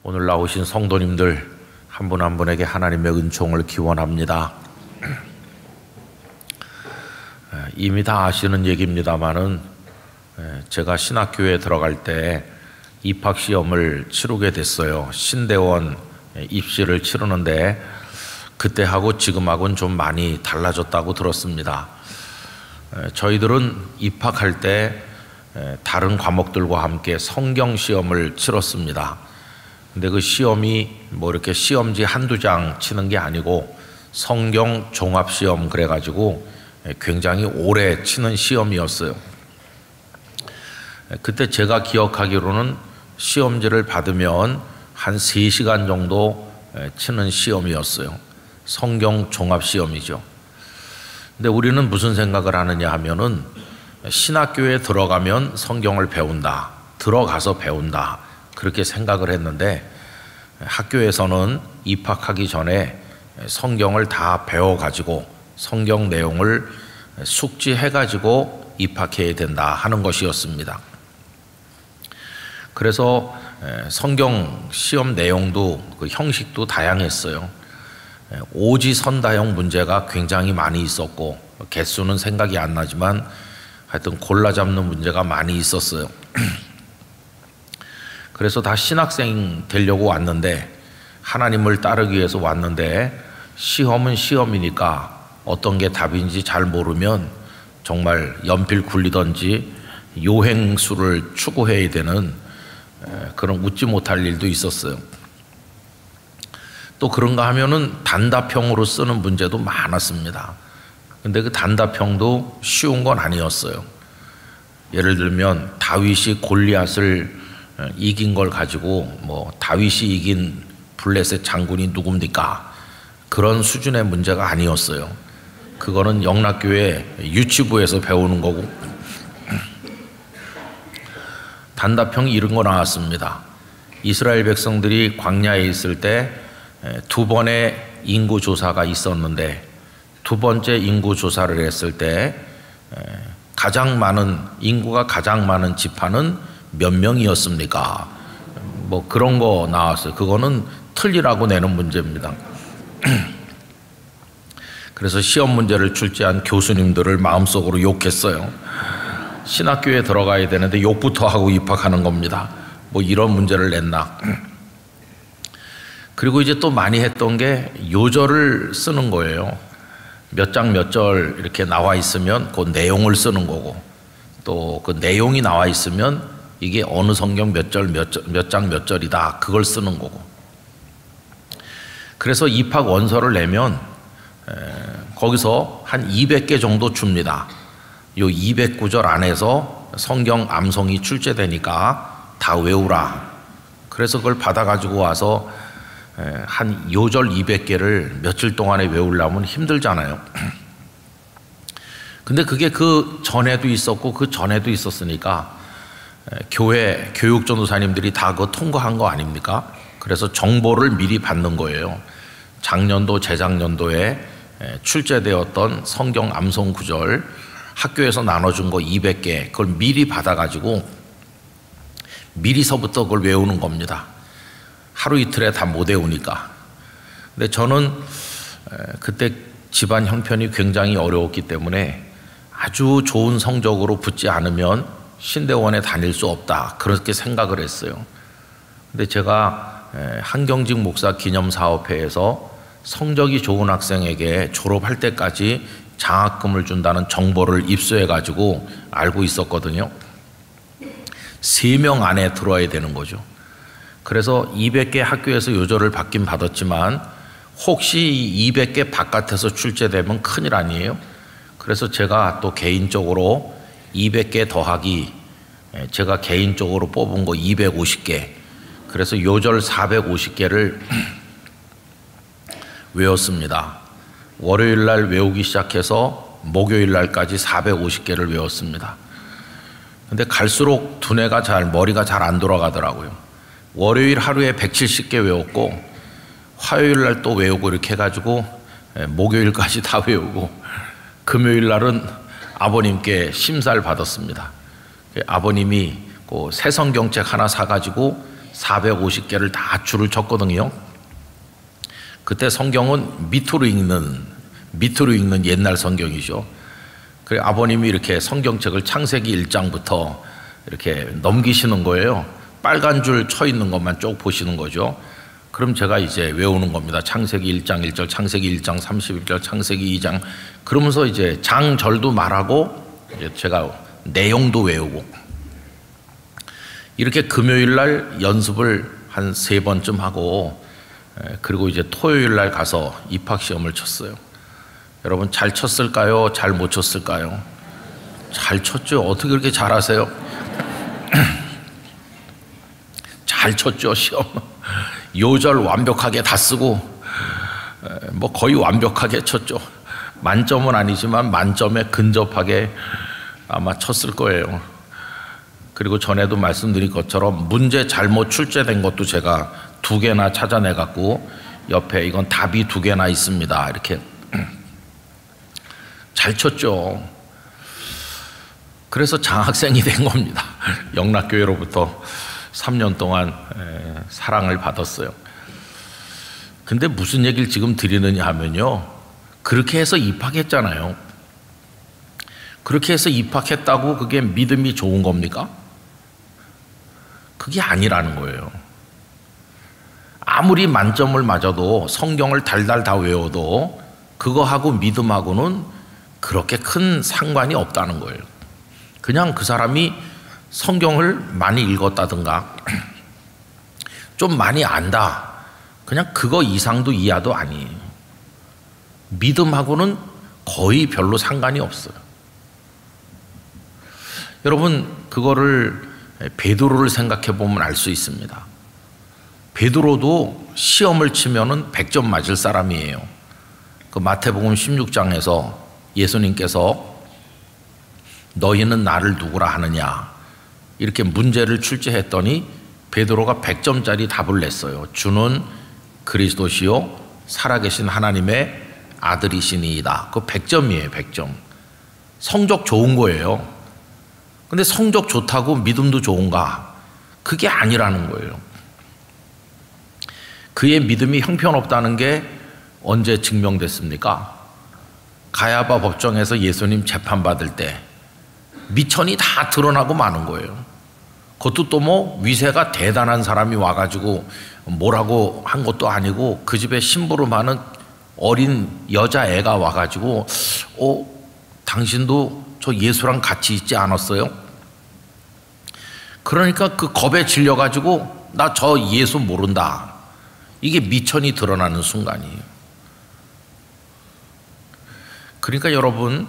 오늘 나오신 성도님들 한 분 한 분에게 하나님의 은총을 기원합니다. 이미 다 아시는 얘기입니다만은 제가 신학교에 들어갈 때 입학시험을 치르게 됐어요. 신대원 입시를 치르는데 그때하고 지금하고는 좀 많이 달라졌다고 들었습니다. 저희들은 입학할 때 다른 과목들과 함께 성경시험을 치렀습니다. 근데 그 시험이 뭐 이렇게 시험지 한두 장 치는 게 아니고 성경 종합시험 그래가지고 굉장히 오래 치는 시험이었어요. 그때 제가 기억하기로는 시험지를 받으면 한 3시간 정도 치는 시험이었어요. 성경 종합시험이죠. 근데 우리는 무슨 생각을 하느냐 하면은 신학교에 들어가면 성경을 배운다, 들어가서 배운다, 그렇게 생각을 했는데 학교에서는 입학하기 전에 성경을 다 배워가지고 성경 내용을 숙지해가지고 입학해야 된다 하는 것이었습니다. 그래서 성경 시험 내용도 그 형식도 다양했어요. 오지선다형 문제가 굉장히 많이 있었고 개수는 생각이 안 나지만 하여튼 골라 잡는 문제가 많이 있었어요. 그래서 다 신학생 되려고 왔는데, 하나님을 따르기 위해서 왔는데 시험은 시험이니까 어떤 게 답인지 잘 모르면 정말 연필 굴리던지 요행수를 추구해야 되는 그런 웃지 못할 일도 있었어요. 또 그런가 하면은 단답형으로 쓰는 문제도 많았습니다. 근데 그 단답형도 쉬운 건 아니었어요. 예를 들면 다윗이 골리앗을 이긴 걸 가지고 뭐 다윗이 이긴 블레셋 장군이 누굽니까? 그런 수준의 문제가 아니었어요. 그거는 영락교회 유치부에서 배우는 거고 단답형이 이런 거 나왔습니다. 이스라엘 백성들이 광야에 있을 때 2번의 인구조사가 있었는데 두 번째 인구조사를 했을 때 인구가 가장 많은 지파는 몇 명이었습니까? 뭐 그런 거 나왔어요. 그거는 틀리라고 내는 문제입니다. 그래서 시험 문제를 출제한 교수님들을 마음속으로 욕했어요. 신학교에 들어가야 되는데 욕부터 하고 입학하는 겁니다. 뭐 이런 문제를 냈나. 그리고 이제 또 많이 했던 게 요절을 쓰는 거예요. 몇 장 몇 절 이렇게 나와 있으면 그 내용을 쓰는 거고, 또 그 내용이 나와 있으면 이게 어느 성경 몇 절 몇 장 몇 절이다, 그걸 쓰는 거고. 그래서 입학 원서를 내면 거기서 한 200개 정도 줍니다. 요 200구절 안에서 성경 암송이 출제되니까 다 외우라. 그래서 그걸 받아가지고 와서 한 요절 200개를 며칠 동안에 외우려면 힘들잖아요. 근데 그게 그 전에도 있었고 그 전에도 있었으니까 교회 교육 전도사님들이 다 그거 통과한 거 아닙니까? 그래서 정보를 미리 받는 거예요. 작년도 재작년도에 출제되었던 성경 암송 구절 학교에서 나눠준 거 200개 그걸 미리 받아가지고 미리서부터 그걸 외우는 겁니다. 하루 이틀에 다 못 외우니까. 근데 저는 그때 집안 형편이 굉장히 어려웠기 때문에 아주 좋은 성적으로 붙지 않으면 신대원에 다닐 수 없다, 그렇게 생각을 했어요. 근데 제가 한경직 목사 기념사업회에서 성적이 좋은 학생에게 졸업할 때까지 장학금을 준다는 정보를 입수해 가지고 알고 있었거든요. 3명 안에 들어와야 되는 거죠. 그래서 200개 학교에서 요절을 받긴 받았지만 혹시 200개 바깥에서 출제되면 큰일 아니에요. 그래서 제가 또 개인적으로 200개 더하기 제가 개인적으로 뽑은 거 250개, 그래서 요절 450개를 외웠습니다. 월요일 날 외우기 시작해서 목요일 날까지 450개를 외웠습니다. 근데 갈수록 머리가 잘 안 돌아가더라고요. 월요일 하루에 170개 외웠고 화요일 날 또 외우고 이렇게 해가지고 목요일까지 다 외우고 금요일 날은 아버님께 심사를 받았습니다. 아버님이 그 새 성경책 하나 사가지고 450개를 다 줄을 쳤거든요. 그때 성경은 밑으로 읽는 옛날 성경이죠. 그래 아버님이 이렇게 성경책을 창세기 1장부터 이렇게 넘기시는 거예요. 빨간 줄 쳐 있는 것만 쭉 보시는 거죠. 그럼 제가 이제 외우는 겁니다. 창세기 1장 1절, 창세기 1장 31절, 창세기 2장. 그러면서 이제 장절도 말하고 이제 제가 내용도 외우고. 이렇게 금요일 날 연습을 한 3번쯤 하고, 그리고 이제 토요일 날 가서 입학시험을 쳤어요. 여러분 잘 쳤을까요? 잘 못 쳤을까요? 잘 쳤죠. 어떻게 그렇게 잘하세요? 잘 쳤죠. 시험 요절 완벽하게 다 쓰고 뭐 거의 완벽하게 쳤죠. 만점은 아니지만 만점에 근접하게 아마 쳤을 거예요. 그리고 전에도 말씀드린 것처럼 문제 잘못 출제된 것도 제가 2개나 찾아내 갖고 옆에 이건 답이 2개나 있습니다 이렇게 잘 쳤죠. 그래서 장학생이 된 겁니다. 영락교회로부터 3년 동안 사랑을 받았어요. 근데 무슨 얘기를 지금 드리느냐 하면요, 그렇게 해서 입학했잖아요. 그렇게 해서 입학했다고 그게 믿음이 좋은 겁니까? 그게 아니라는 거예요. 아무리 만점을 맞아도 성경을 달달 다 외워도 그거하고 믿음하고는 그렇게 큰 상관이 없다는 거예요. 그냥 그 사람이 성경을 많이 읽었다든가 좀 많이 안다, 그냥 그거 이상도 이하도 아니에요. 믿음하고는 거의 별로 상관이 없어요. 여러분 그거를 베드로를 생각해 보면 알 수 있습니다. 베드로도 시험을 치면은 100점 맞을 사람이에요. 그 마태복음 16장에서 예수님께서 너희는 나를 누구라 하느냐 이렇게 문제를 출제했더니 베드로가 100점짜리 답을 냈어요. 주는 그리스도시요 살아계신 하나님의 아들이시니이다. 그 100점이에요. 100점. 성적 좋은 거예요. 근데 성적 좋다고 믿음도 좋은가? 그게 아니라는 거예요. 그의 믿음이 형편없다는 게 언제 증명됐습니까? 가야바 법정에서 예수님 재판받을 때 미천이 다 드러나고 마는 거예요. 그것도 또 뭐 위세가 대단한 사람이 와가지고 뭐라고 한 것도 아니고 그 집에 심부름하는 어린 여자애가 와가지고 당신도 저 예수랑 같이 있지 않았어요? 그러니까 그 겁에 질려가지고 나 저 예수 모른다. 이게 미천이 드러나는 순간이에요. 그러니까 여러분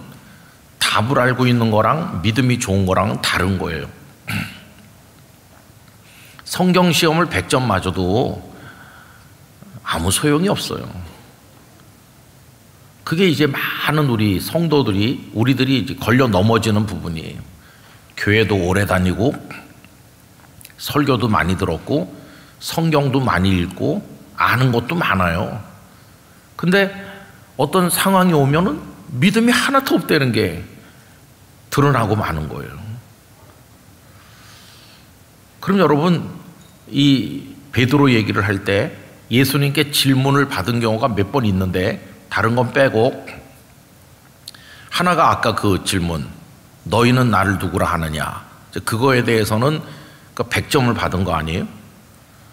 답을 알고 있는 거랑 믿음이 좋은 거랑은 다른 거예요. 성경 시험을 100점 맞아도 아무 소용이 없어요. 그게 이제 많은 우리 성도들이 우리들이 이제 걸려 넘어지는 부분이에요. 교회도 오래 다니고 설교도 많이 들었고 성경도 많이 읽고 아는 것도 많아요. 근데 어떤 상황이 오면은 믿음이 하나도 없다는 게 드러나고 마는 거예요. 그럼 여러분 이 베드로 얘기를 할 때 예수님께 질문을 받은 경우가 몇 번 있는데 다른 건 빼고 하나가 아까 그 질문 너희는 나를 누구라 하느냐 그거에 대해서는 100점을 받은 거 아니에요?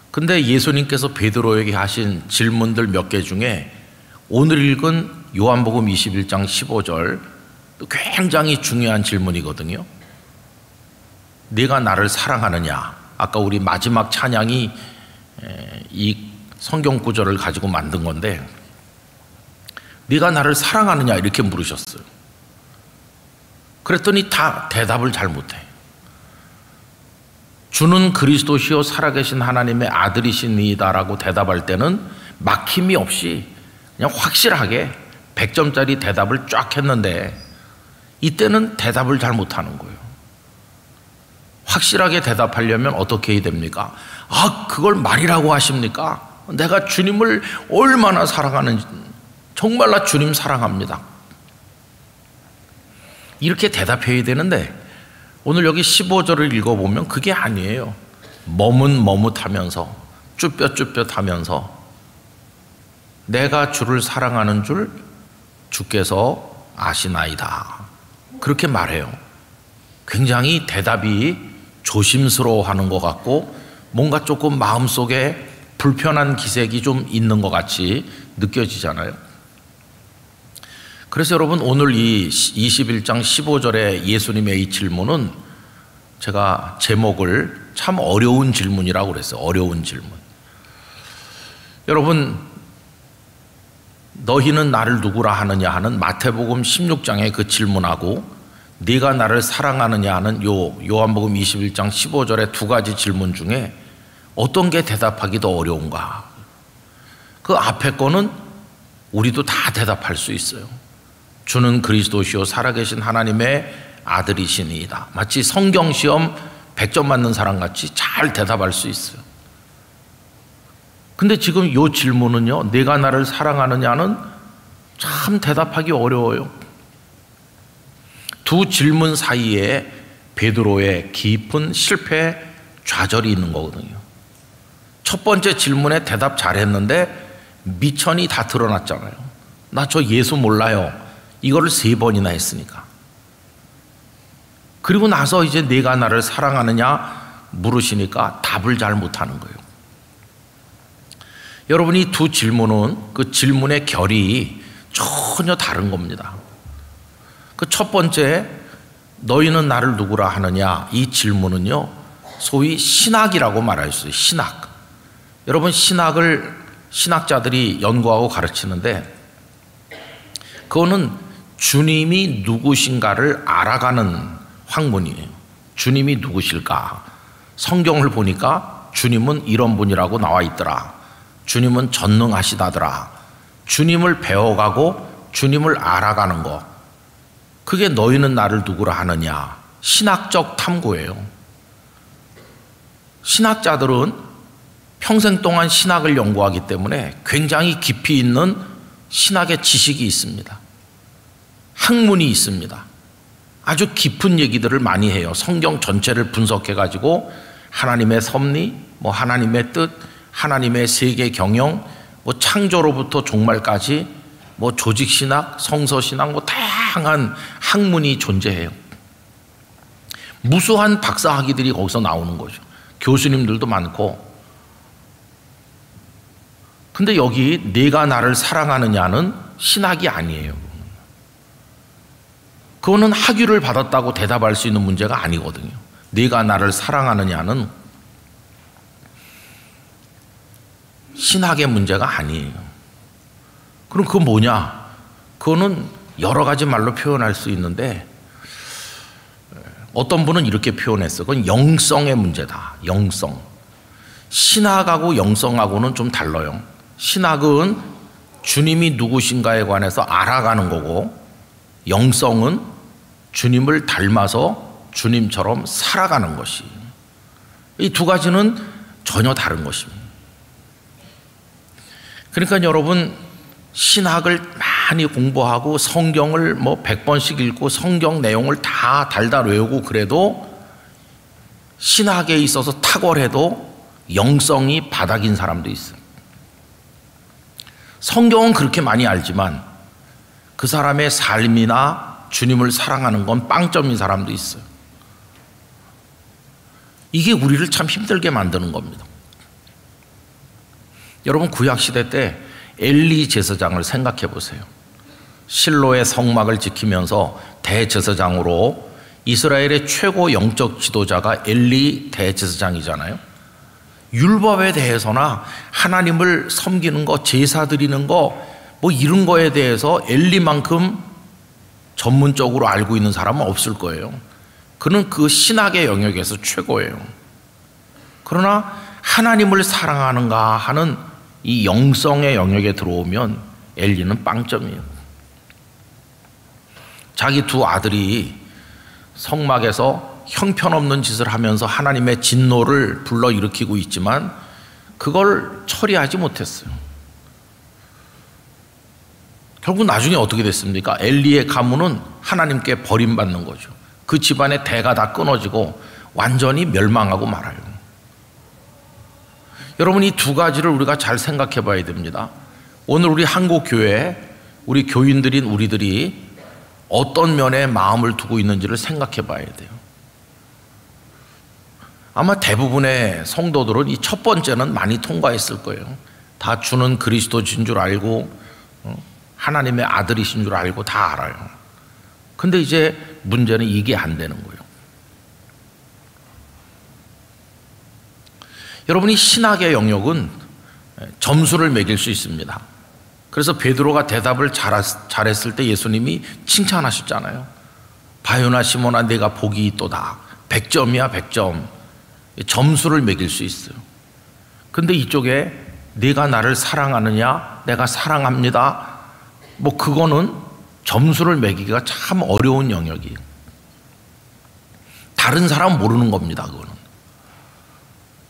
근데 예수님께서 베드로에게 하신 질문들 몇 개 중에 오늘 읽은 요한복음 21장 15절 굉장히 중요한 질문이거든요. 네가 나를 사랑하느냐? 아까 우리 마지막 찬양이 이 성경 구절을 가지고 만든 건데 네가 나를 사랑하느냐 이렇게 물으셨어요. 그랬더니 다 대답을 잘 못해. 주는 그리스도시요 살아계신 하나님의 아들이시니이다라고 대답할 때는 막힘이 없이 그냥 확실하게 100점짜리 대답을 쫙 했는데 이때는 대답을 잘 못하는 거예요. 확실하게 대답하려면 어떻게 해야 됩니까? 그걸 말이라고 하십니까? 내가 주님을 얼마나 사랑하는지 정말 나 주님 사랑합니다. 이렇게 대답해야 되는데 오늘 여기 15절을 읽어보면 그게 아니에요. 머뭇머뭇하면서 쭈뼛쭈뼛하면서 내가 주를 사랑하는 줄 주께서 아시나이다. 그렇게 말해요. 굉장히 대답이 조심스러워하는 것 같고 뭔가 조금 마음속에 불편한 기색이 좀 있는 것 같이 느껴지잖아요. 그래서 여러분 오늘 이 21장 15절의 예수님의 이 질문은 제가 제목을 참 어려운 질문이라고 그랬어요. 어려운 질문. 여러분, 너희는 나를 누구라 하느냐 하는 마태복음 16장의 그 질문하고 네가 나를 사랑하느냐 하는 요한복음 21장 15절의 두 가지 질문 중에 어떤 게 대답하기 더 어려운가? 그 앞에 거는 우리도 다 대답할 수 있어요. 주는 그리스도시요 살아계신 하나님의 아들이시니이다. 마치 성경시험 100점 맞는 사람같이 잘 대답할 수 있어요. 근데 지금 이 질문은요, 내가 나를 사랑하느냐는 참 대답하기 어려워요. 두 질문 사이에 베드로의 깊은 실패 좌절이 있는 거거든요. 첫 번째 질문에 대답 잘했는데 미천이 다 드러났잖아요. 나 저 예수 몰라요. 이거를 3번이나 했으니까. 그리고 나서 이제 내가 나를 사랑하느냐 물으시니까 답을 잘 못하는 거예요. 여러분, 이 두 질문은 그 질문의 결이 전혀 다른 겁니다. 그 첫 번째, 너희는 나를 누구라 하느냐, 이 질문은요, 소위 신학이라고 말할 수 있어요. 신학. 여러분, 신학을 신학자들이 연구하고 가르치는데 그거는 주님이 누구신가를 알아가는 학문이에요. 주님이 누구실까? 성경을 보니까 주님은 이런 분이라고 나와 있더라. 주님은 전능하시다더라. 주님을 배워가고 주님을 알아가는 거. 그게 너희는 나를 누구라 하느냐. 신학적 탐구예요. 신학자들은 평생 동안 신학을 연구하기 때문에 굉장히 깊이 있는 신학의 지식이 있습니다. 학문이 있습니다. 아주 깊은 얘기들을 많이 해요. 성경 전체를 분석해가지고 하나님의 섭리, 하나님의 뜻, 하나님의 세계 경영, 창조로부터 종말까지 조직신학, 성서신학, 다양한 학문이 존재해요. 무수한 박사학위들이 거기서 나오는 거죠. 교수님들도 많고. 근데 여기 내가 나를 사랑하느냐는 신학이 아니에요. 그거는 학위를 받았다고 대답할 수 있는 문제가 아니거든요. 네가 나를 사랑하느냐는 신학의 문제가 아니에요. 그럼 그건 뭐냐? 그거는 여러 가지 말로 표현할 수 있는데 어떤 분은 이렇게 표현했어요. 그건 영성의 문제다. 영성. 신학하고 영성하고는 좀 달라요. 신학은 주님이 누구신가에 관해서 알아가는 거고, 영성은 주님을 닮아서 주님처럼 살아가는 것이. 이 두 가지는 전혀 다른 것입니다. 그러니까 여러분, 신학을 많이 공부하고 성경을 100번씩 읽고 성경 내용을 다 달달 외우고 그래도 신학에 있어서 탁월해도 영성이 바닥인 사람도 있어요. 성경은 그렇게 많이 알지만 그 사람의 삶이나 주님을 사랑하는 건 빵점인 사람도 있어요. 이게 우리를 참 힘들게 만드는 겁니다. 여러분, 구약시대 때 엘리 제사장을 생각해 보세요. 실로의 성막을 지키면서 대제사장으로 이스라엘의 최고 영적 지도자가 엘리 대제사장이잖아요. 율법에 대해서나 하나님을 섬기는 거, 제사 드리는 거, 이런 거에 대해서 엘리만큼 전문적으로 알고 있는 사람은 없을 거예요. 그는 그 신학의 영역에서 최고예요. 그러나 하나님을 사랑하는가 하는 이 영성의 영역에 들어오면 엘리는 빵점이에요. 자기 두 아들이 성막에서 형편없는 짓을 하면서 하나님의 진노를 불러일으키고 있지만 그걸 처리하지 못했어요. 결국 나중에 어떻게 됐습니까? 엘리의 가문은 하나님께 버림받는 거죠. 그 집안의 대가 다 끊어지고 완전히 멸망하고 말아요. 여러분, 이 두 가지를 우리가 잘 생각해 봐야 됩니다. 오늘 우리 한국 교회, 우리 교인들인 우리들이 어떤 면에 마음을 두고 있는지를 생각해 봐야 돼요. 아마 대부분의 성도들은 이 첫 번째는 많이 통과했을 거예요. 다 주는 그리스도신 줄 알고 하나님의 아들이신 줄 알고 다 알아요. 근데 이제 문제는 이게 안 되는 거예요. 여러분이 신학의 영역은 점수를 매길 수 있습니다. 그래서 베드로가 대답을 잘했을 때 예수님이 칭찬하셨잖아요. 바요나 시몬아, 내가 복이 있도다. 100점이야 100점. 점수를 매길 수 있어요. 근데 이쪽에 네가 나를 사랑하느냐, 내가 사랑합니다, 뭐 그거는 점수를 매기기가 참 어려운 영역이에요. 다른 사람 모르는 겁니다. 그거는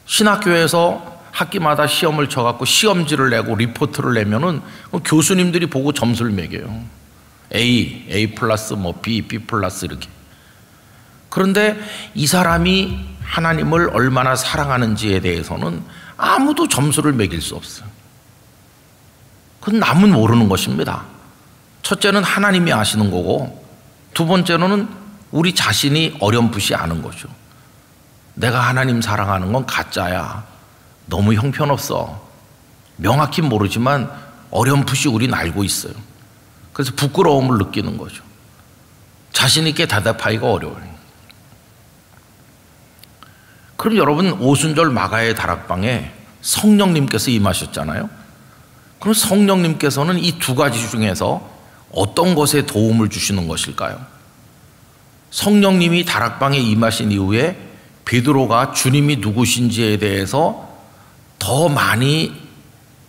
신학교에서 학기마다 시험을 쳐갖고 시험지를 내고 리포트를 내면은 교수님들이 보고 점수를 매겨요. A 플러스 뭐 B 플러스 이렇게. 그런데 이 사람이 하나님을 얼마나 사랑하는지에 대해서는 아무도 점수를 매길 수 없어요. 그건 남은 모르는 것입니다. 첫째는 하나님이 아시는 거고, 두 번째로는 우리 자신이 어렴풋이 아는 거죠. 내가 하나님 사랑하는 건 가짜야. 너무 형편없어. 명확히 모르지만 어렴풋이 우린 알고 있어요. 그래서 부끄러움을 느끼는 거죠. 자신 있게 대답하기가 어려워요. 그럼 여러분, 오순절 마가의 다락방에 성령님께서 임하셨잖아요. 그럼 성령님께서는 이 두 가지 중에서 어떤 것에 도움을 주시는 것일까요? 성령님이 다락방에 임하신 이후에 베드로가 주님이 누구신지에 대해서 더 많이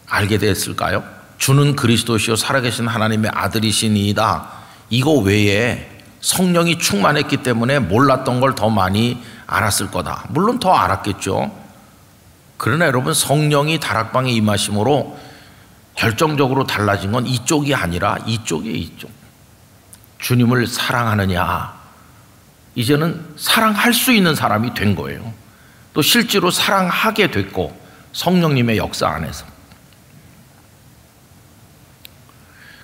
알게 됐을까요? 주는 그리스도시요 살아계신 하나님의 아들이시니이다. 이거 외에 성령이 충만했기 때문에 몰랐던 걸 더 많이 알았을 거다. 물론 더 알았겠죠. 그러나 여러분, 성령이 다락방에 임하심으로 결정적으로 달라진 건 이쪽이 아니라 이쪽이에요. 이쪽. 주님을 사랑하느냐, 이제는 사랑할 수 있는 사람이 된 거예요. 또 실제로 사랑하게 됐고, 성령님의 역사 안에서.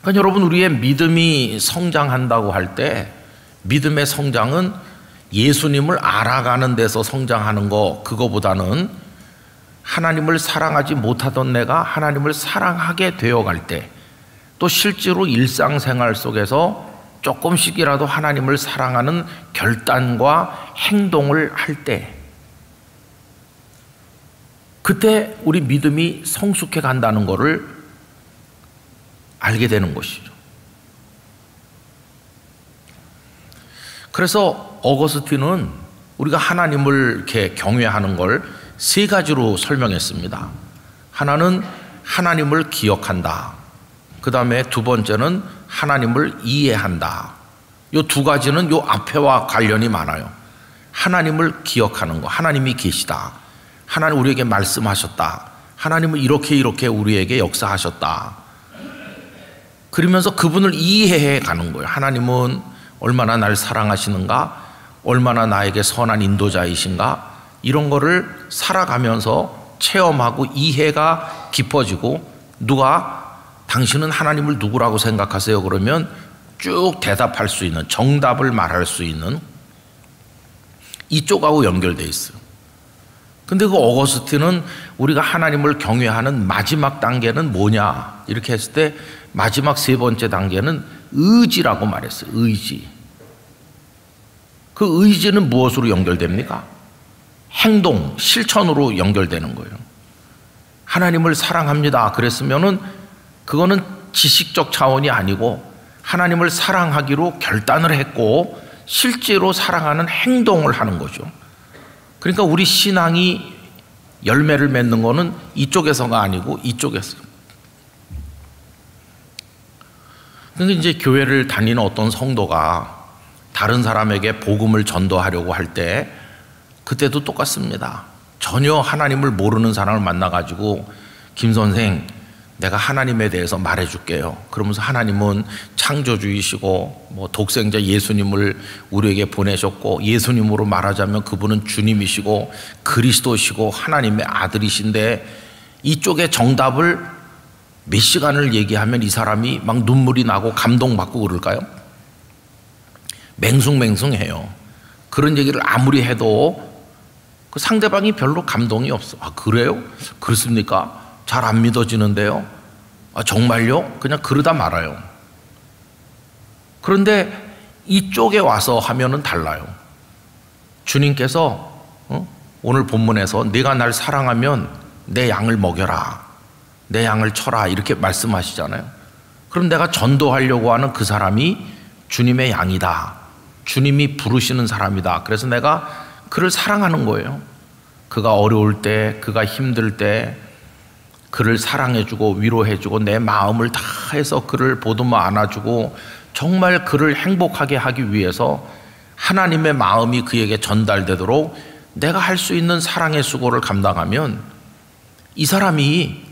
그러니까 여러분, 우리의 믿음이 성장한다고 할 때 믿음의 성장은 예수님을 알아가는 데서 성장하는 거, 그거보다는 하나님을 사랑하지 못하던 내가 하나님을 사랑하게 되어갈 때, 또 실제로 일상생활 속에서 조금씩이라도 하나님을 사랑하는 결단과 행동을 할 때, 그때 우리 믿음이 성숙해 간다는 것을 알게 되는 것이죠. 그래서 어거스틴은 우리가 하나님을 이렇게 경외하는 걸 세 가지로 설명했습니다. 하나는 하나님을 기억한다. 그 다음에 두 번째는 하나님을 이해한다. 이 두 가지는 이 앞에와 관련이 많아요. 하나님을 기억하는 거, 하나님이 계시다. 하나님 우리에게 말씀하셨다. 하나님은 이렇게 우리에게 역사하셨다. 그러면서 그분을 이해해 가는 거예요. 하나님은 얼마나 날 사랑하시는가, 얼마나 나에게 선한 인도자이신가, 이런 거를 살아가면서 체험하고 이해가 깊어지고, 누가 당신은 하나님을 누구라고 생각하세요? 그러면 쭉 대답할 수 있는, 정답을 말할 수 있는, 이쪽하고 연결돼 있어요. 근데 그 어거스틴은 우리가 하나님을 경외하는 마지막 단계는 뭐냐 이렇게 했을 때 마지막 세 번째 단계는 의지라고 말했어요. 의지. 그 의지는 무엇으로 연결됩니까? 행동, 실천으로 연결되는 거예요. 하나님을 사랑합니다 그랬으면은 그거는 지식적 차원이 아니고 하나님을 사랑하기로 결단을 했고 실제로 사랑하는 행동을 하는 거죠. 그러니까 우리 신앙이 열매를 맺는 거는 이쪽에서가 아니고 이쪽에서. 그러니까 이제 교회를 다니는 어떤 성도가 다른 사람에게 복음을 전도하려고 할 때 그때도 똑같습니다. 전혀 하나님을 모르는 사람을 만나가지고 김 선생 내가 하나님에 대해서 말해줄게요. 그러면서 하나님은 창조주이시고 뭐 독생자 예수님을 우리에게 보내셨고 예수님으로 말하자면 그분은 주님이시고 그리스도시고 하나님의 아들이신데 이쪽에 정답을 몇 시간을 얘기하면 이 사람이 막 눈물이 나고 감동받고 그럴까요? 맹숭맹숭해요. 그런 얘기를 아무리 해도 그 상대방이 별로 감동이 없어. 아, 그래요? 그렇습니까? 잘 안 믿어지는데요? 아, 정말요? 그냥 그러다 말아요. 그런데 이쪽에 와서 하면은 달라요. 주님께서 오늘 본문에서 네가 날 사랑하면 내 양을 먹여라, 내 양을 쳐라 이렇게 말씀하시잖아요. 그럼 내가 전도하려고 하는 그 사람이 주님의 양이다, 주님이 부르시는 사람이다. 그래서 내가 그를 사랑하는 거예요. 그가 어려울 때, 그가 힘들 때 그를 사랑해주고 위로해주고 내 마음을 다해서 그를 보듬어 안아주고 정말 그를 행복하게 하기 위해서 하나님의 마음이 그에게 전달되도록 내가 할 수 있는 사랑의 수고를 감당하면 이 사람이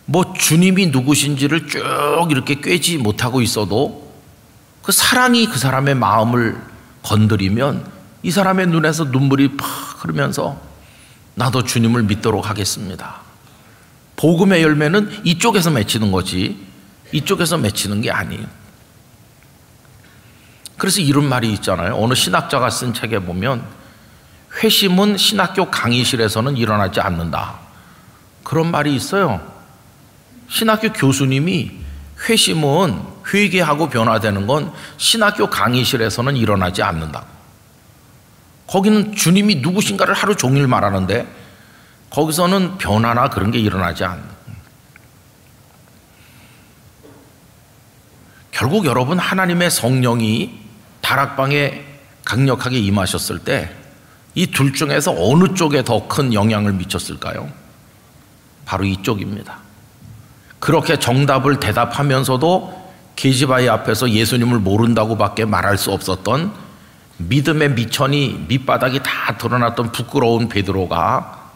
뭐 주님이 누구신지를 쭉 이렇게 꿰지 못하고 있어도 그 사랑이 그 사람의 마음을 건드리면 이 사람의 눈에서 눈물이 팍 흐르면서 나도 주님을 믿도록 하겠습니다. 복음의 열매는 이쪽에서 맺히는 거지 이쪽에서 맺히는 게 아니에요. 그래서 이런 말이 있잖아요. 어느 신학자가 쓴 책에 보면 회심은 신학교 강의실에서는 일어나지 않는다, 그런 말이 있어요. 신학교 교수님이 회심은 회개하고 변화되는 건 신학교 강의실에서는 일어나지 않는다. 거기는 주님이 누구신가를 하루 종일 말하는데 거기서는 변화나 그런 게 일어나지 않는다. 결국 여러분, 하나님의 성령이 다락방에 강력하게 임하셨을 때 이 둘 중에서 어느 쪽에 더 큰 영향을 미쳤을까요? 바로 이쪽입니다. 그렇게 정답을 대답하면서도 계시바위 앞에서 예수님을 모른다고 밖에 말할 수 없었던 믿음의 미천이 밑바닥이 다 드러났던 부끄러운 베드로가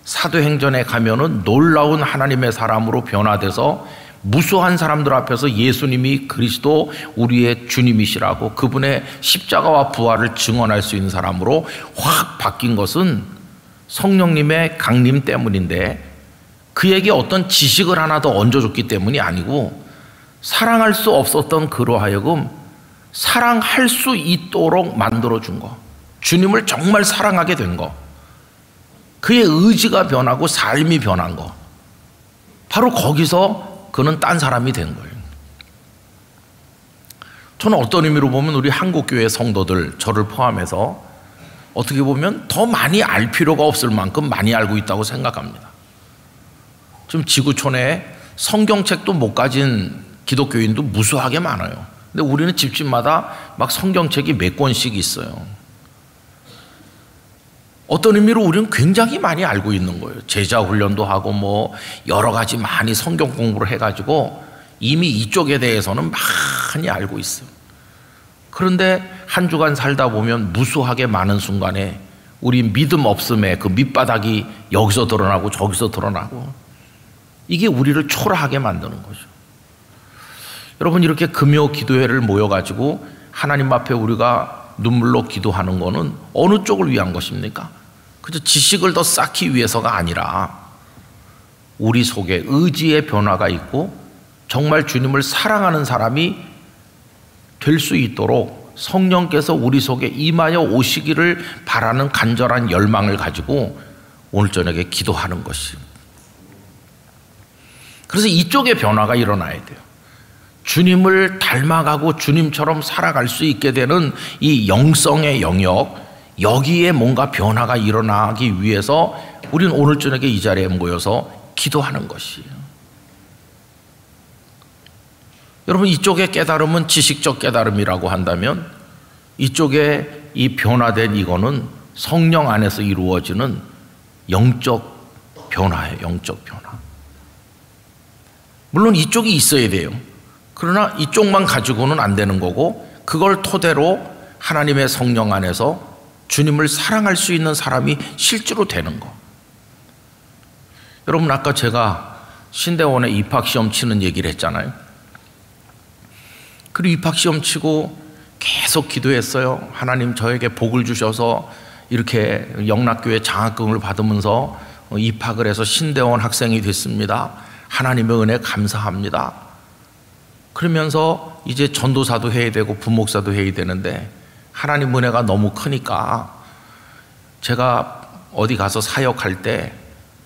사도행전에 가면은 놀라운 하나님의 사람으로 변화돼서 무수한 사람들 앞에서 예수님이 그리스도 우리의 주님이시라고 그분의 십자가와 부활을 증언할 수 있는 사람으로 확 바뀐 것은 성령님의 강림 때문인데, 그에게 어떤 지식을 하나 더 얹어줬기 때문이 아니고 사랑할 수 없었던 그로 하여금 사랑할 수 있도록 만들어준 거, 주님을 정말 사랑하게 된 거, 그의 의지가 변하고 삶이 변한 거, 바로 거기서 그는 딴 사람이 된 거예요. 저는 어떤 의미로 보면 우리 한국교회 성도들, 저를 포함해서 어떻게 보면 더 많이 알 필요가 없을 만큼 많이 알고 있다고 생각합니다. 지금 지구촌에 성경책도 못 가진 기독교인도 무수하게 많아요. 근데 우리는 집집마다 막 성경책이 몇 권씩 있어요. 어떤 의미로 우리는 굉장히 많이 알고 있는 거예요. 제자 훈련도 하고 뭐 여러 가지 많이 성경 공부를 해가지고 이미 이쪽에 대해서는 많이 알고 있어요. 그런데 한 주간 살다 보면 무수하게 많은 순간에 우리 믿음 없음의 그 밑바닥이 여기서 드러나고 저기서 드러나고, 이게 우리를 초라하게 만드는 거죠. 여러분, 이렇게 금요 기도회를 모여가지고 하나님 앞에 우리가 눈물로 기도하는 거는 어느 쪽을 위한 것입니까? 그저 지식을 더 쌓기 위해서가 아니라 우리 속에 의지의 변화가 있고 정말 주님을 사랑하는 사람이 될 수 있도록 성령께서 우리 속에 임하여 오시기를 바라는 간절한 열망을 가지고 오늘 저녁에 기도하는 것이. 그래서 이쪽에 변화가 일어나야 돼요. 주님을 닮아가고 주님처럼 살아갈 수 있게 되는 이 영성의 영역, 여기에 뭔가 변화가 일어나기 위해서 우리는 오늘 저녁에 이 자리에 모여서 기도하는 것이에요. 여러분, 이쪽의 깨달음은 지식적 깨달음이라고 한다면 이쪽에 이 변화된 이거는 성령 안에서 이루어지는 영적 변화예요. 영적 변화. 물론 이쪽이 있어야 돼요. 그러나 이쪽만 가지고는 안 되는 거고, 그걸 토대로 하나님의 성령 안에서 주님을 사랑할 수 있는 사람이 실제로 되는 거. 여러분, 아까 제가 신대원에 입학시험 치는 얘기를 했잖아요. 그리고 입학시험 치고 계속 기도했어요. 하나님, 저에게 복을 주셔서 이렇게 영락교회 장학금을 받으면서 입학을 해서 신대원 학생이 됐습니다. 하나님의 은혜 감사합니다. 그러면서 이제 전도사도 해야 되고 부목사도 해야 되는데 하나님 은혜가 너무 크니까 제가 어디 가서 사역할 때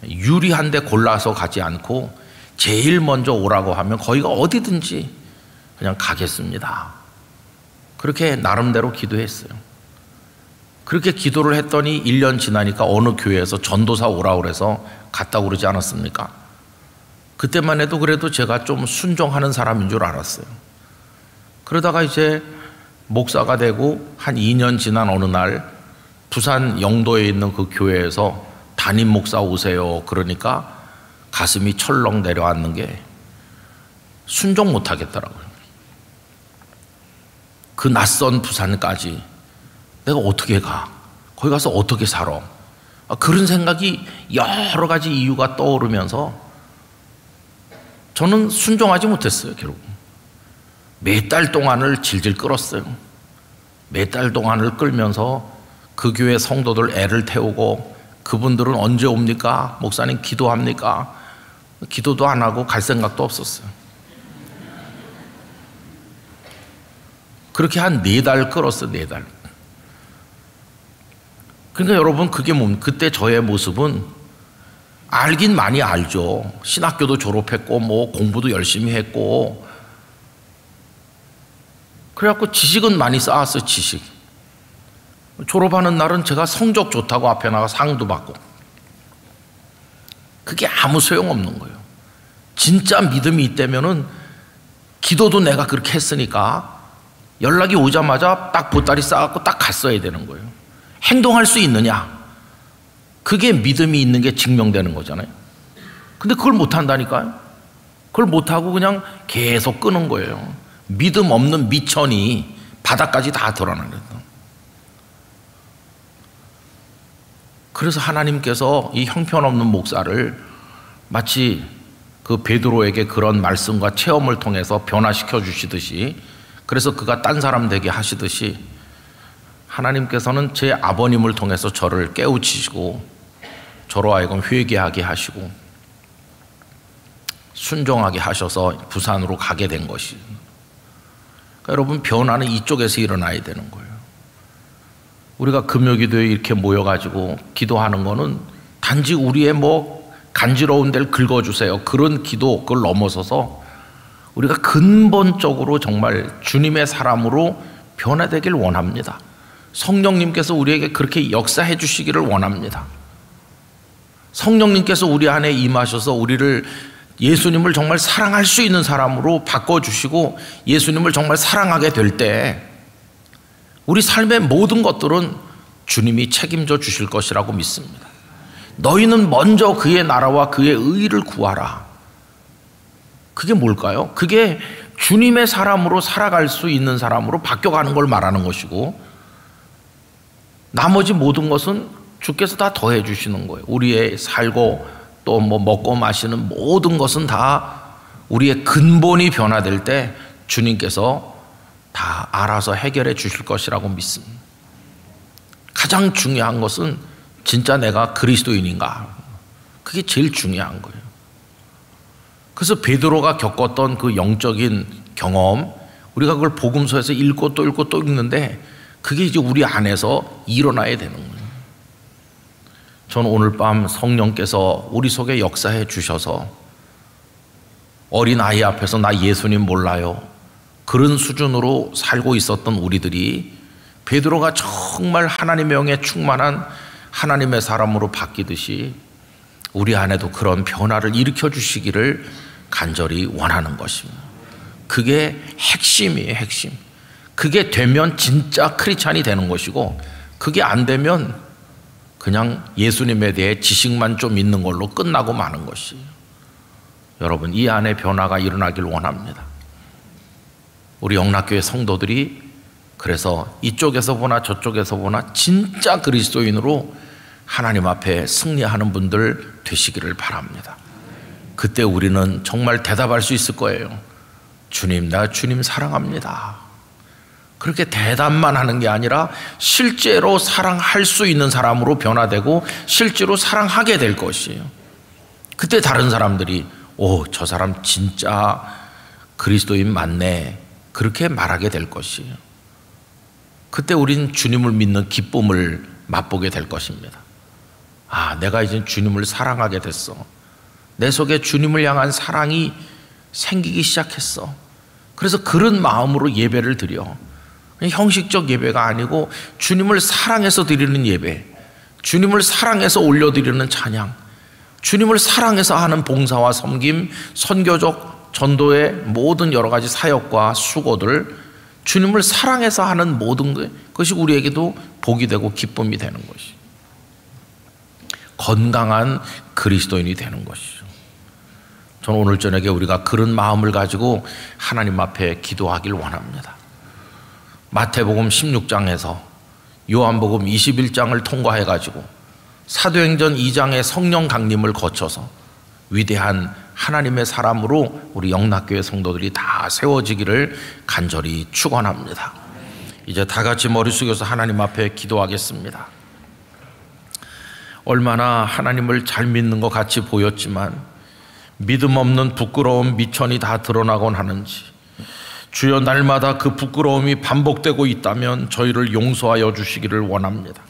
유리한 데 골라서 가지 않고 제일 먼저 오라고 하면 거기가 어디든지 그냥 가겠습니다. 그렇게 나름대로 기도했어요. 그렇게 기도를 했더니 1년 지나니까 어느 교회에서 전도사 오라고 그래서 갔다고 그러지 않았습니까? 그때만 해도 그래도 제가 좀 순종하는 사람인 줄 알았어요. 그러다가 이제 목사가 되고 한 2년 지난 어느 날 부산 영도에 있는 그 교회에서 담임 목사 오세요. 그러니까 가슴이 철렁 내려앉는 게 순종 못 하겠더라고요. 그 낯선 부산까지 내가 어떻게 가? 거기 가서 어떻게 살아? 그런 생각이 여러 가지 이유가 떠오르면서 저는 순종하지 못했어요. 결국 몇 달 동안을 질질 끌었어요. 몇 달 동안을 끌면서 그 교회 성도들 애를 태우고 그분들은 언제 옵니까? 목사님 기도합니까? 기도도 안 하고 갈 생각도 없었어요. 그렇게 한 4달 끌었어요. 4달. 그러니까 여러분 그게 그때 저의 모습은 알긴 많이 알죠. 신학교도 졸업했고 뭐 공부도 열심히 했고 그래갖고 지식은 많이 쌓았어요. 지식. 졸업하는 날은 제가 성적 좋다고 앞에 나가 상도 받고 그게 아무 소용없는 거예요. 진짜 믿음이 있다면은 기도도 내가 그렇게 했으니까 연락이 오자마자 딱 보따리 싸갖고 딱 갔어야 되는 거예요. 행동할 수 있느냐? 그게 믿음이 있는 게 증명되는 거잖아요. 근데 그걸 못한다니까요. 그걸 못하고 그냥 계속 끄는 거예요. 믿음 없는 미천이 바닥까지 다 드러나는 거예요. 그래서 하나님께서 이 형편없는 목사를 마치 그 베드로에게 그런 말씀과 체험을 통해서 변화시켜 주시듯이 그래서 그가 딴 사람 되게 하시듯이 하나님께서는 제 아버님을 통해서 저를 깨우치시고 저로 하여금 회개하게 하시고 순종하게 하셔서 부산으로 가게 된 것이 그러니까 여러분 변화는 이쪽에서 일어나야 되는 거예요. 우리가 금요기도에 이렇게 모여가지고 기도하는 거는 단지 우리의 뭐 간지러운 데를 긁어주세요 그런 기도 그걸 넘어서서 우리가 근본적으로 정말 주님의 사람으로 변화되길 원합니다. 성령님께서 우리에게 그렇게 역사해 주시기를 원합니다. 성령님께서 우리 안에 임하셔서 우리를 예수님을 정말 사랑할 수 있는 사람으로 바꿔주시고 예수님을 정말 사랑하게 될 때 우리 삶의 모든 것들은 주님이 책임져 주실 것이라고 믿습니다. 너희는 먼저 그의 나라와 그의 의를 구하라. 그게 뭘까요? 그게 주님의 사람으로 살아갈 수 있는 사람으로 바뀌어가는 걸 말하는 것이고 나머지 모든 것은 주께서 다 더해 주시는 거예요. 우리의 살고 또 뭐 먹고 마시는 모든 것은 다 우리의 근본이 변화될 때 주님께서 다 알아서 해결해 주실 것이라고 믿습니다. 가장 중요한 것은 진짜 내가 그리스도인인가? 그게 제일 중요한 거예요. 그래서 베드로가 겪었던 그 영적인 경험, 우리가 그걸 복음서에서 읽고 또 읽고 또 읽는데 그게 이제 우리 안에서 일어나야 되는 거예요. 저는 오늘 밤 성령께서 우리 속에 역사해 주셔서 어린 아이 앞에서 나 예수님 몰라요. 그런 수준으로 살고 있었던 우리들이 베드로가 정말 하나님의 영에 충만한 하나님의 사람으로 바뀌듯이 우리 안에도 그런 변화를 일으켜 주시기를 간절히 원하는 것입니다. 그게 핵심이에요, 핵심. 그게 되면 진짜 크리스찬이 되는 것이고 그게 안 되면 그냥 예수님에 대해 지식만 좀 있는 걸로 끝나고 마는 것이에요. 여러분 이 안에 변화가 일어나길 원합니다. 우리 영락교회 성도들이 그래서 이쪽에서 보나 저쪽에서 보나 진짜 그리스도인으로 하나님 앞에 승리하는 분들 되시기를 바랍니다. 그때 우리는 정말 대답할 수 있을 거예요. 주님, 나 주님 사랑합니다. 그렇게 대답만 하는 게 아니라 실제로 사랑할 수 있는 사람으로 변화되고 실제로 사랑하게 될 것이에요. 그때 다른 사람들이 저 사람 진짜 그리스도인 맞네, 그렇게 말하게 될 것이에요. 그때 우린 주님을 믿는 기쁨을 맛보게 될 것입니다. 내가 이제 주님을 사랑하게 됐어. 내 속에 주님을 향한 사랑이 생기기 시작했어. 그래서 그런 마음으로 예배를 드려. 형식적 예배가 아니고 주님을 사랑해서 드리는 예배, 주님을 사랑해서 올려드리는 찬양, 주님을 사랑해서 하는 봉사와 섬김, 선교적 전도의 모든 여러 가지 사역과 수고들, 주님을 사랑해서 하는 모든 것이 우리에게도 복이 되고 기쁨이 되는 것이, 건강한 그리스도인이 되는 것이죠. 저는 오늘 저녁에 우리가 그런 마음을 가지고 하나님 앞에 기도하길 원합니다. 마태복음 16장에서 요한복음 21장을 통과해가지고 사도행전 2장의 성령 강림을 거쳐서 위대한 하나님의 사람으로 우리 영락교회 성도들이 다 세워지기를 간절히 축원합니다. 이제 다 같이 머리 숙여서 하나님 앞에 기도하겠습니다. 얼마나 하나님을 잘 믿는 것 같이 보였지만 믿음 없는 부끄러움 미천이 다 드러나곤 하는지, 주여 날마다 그 부끄러움이 반복되고 있다면 저희를 용서하여 주시기를 원합니다.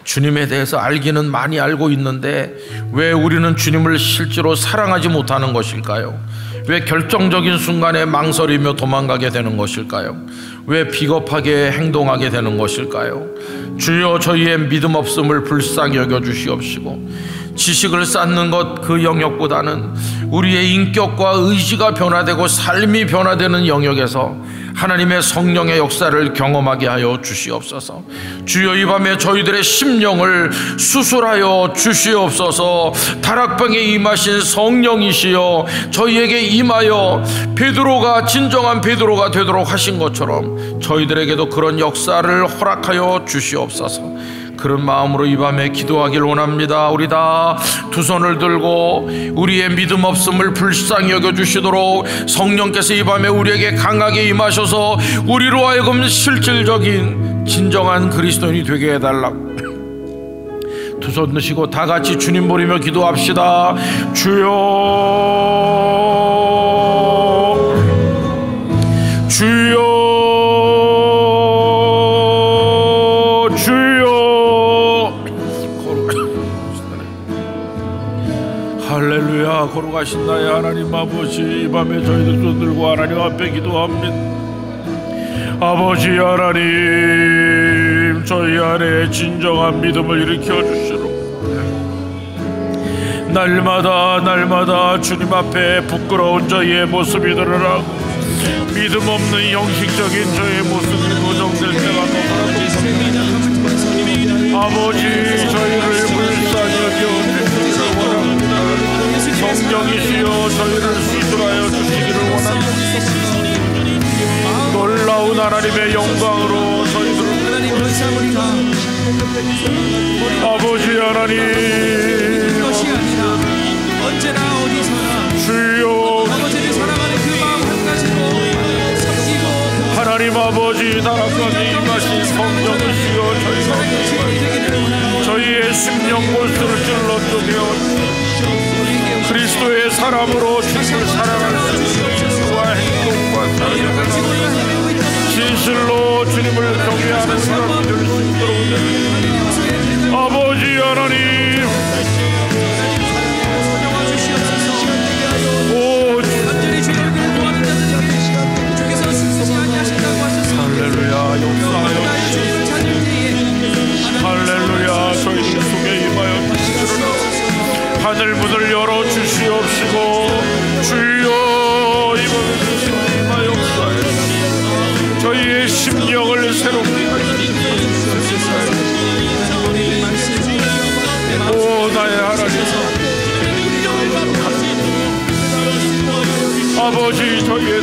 주님에 대해서 알기는 많이 알고 있는데 왜 우리는 주님을 실제로 사랑하지 못하는 것일까요? 왜 결정적인 순간에 망설이며 도망가게 되는 것일까요? 왜 비겁하게 행동하게 되는 것일까요? 주여 저희의 믿음 없음을 불쌍히 여겨 주시옵시고, 지식을 쌓는 것 그 영역보다는 우리의 인격과 의지가 변화되고 삶이 변화되는 영역에서 하나님의 성령의 역사를 경험하게 하여 주시옵소서. 주여 이 밤에 저희들의 심령을 수술하여 주시옵소서. 다락방에 임하신 성령이시여 저희에게 임하여 베드로가 진정한 베드로가 되도록 하신 것처럼 저희들에게도 그런 역사를 허락하여 주시옵소서. 그런 마음으로 이 밤에 기도하길 원합니다. 우리 다 두 손을 들고 우리의 믿음 없음을 불쌍히 여겨주시도록 성령께서 이 밤에 우리에게 강하게 임하셔서 우리로 하여금 실질적인 진정한 그리스도인이 되게 해달라고. 두 손 드시고 다 같이 주님 부르며 기도합시다. 주여 주여 할렐루야. 거룩하신 나의 하나님 아버지, 이 밤에 저희들 손 들고 하나님 앞에 기도합니다. 아버지 하나님, 저희 안에 진정한 믿음을 일으켜 주시도록 날마다 주님 앞에 부끄러운 저희의 모습이 드러나고 믿음 없는 형식적인 저희의 모습이 고정될 때가 너무나 아버지, 저희를 불쌍히 여겨주시기를 원합니다. 성령이시여 저희를 수술하여 주시기를 원합니다. 놀라운 하나님의 영광으로 저희들을 아버지 하나님, 언제나 어디서나 주여 아버지를 사랑하는 그 마음 한 가지로 섬기고 하나님 아버지 다락방에 임하신 성령이시여 저희의 심령 골수를 찔러 쪼개어 그리스도의 사람으로 주님을 사랑할 수 있는 일과 행동과 삶을 진실로 주님을 경외하는 사람이 될 수 있도록 아버지 하나님, 할렐루야. 역사하여 할렐루야. 저희들 속에 임하여 주시기를 하늘 문을 열어 주시옵시고 주여 이번 임하여 역사하여 저희의 심령을 새롭게 오 나의 하나님, 아버지 저희의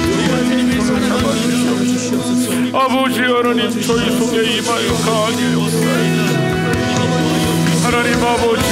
손을 잡아주시옵소서. 아버지 하나님, 저희 속에 임하여 강하게 역사해 하나님 아버지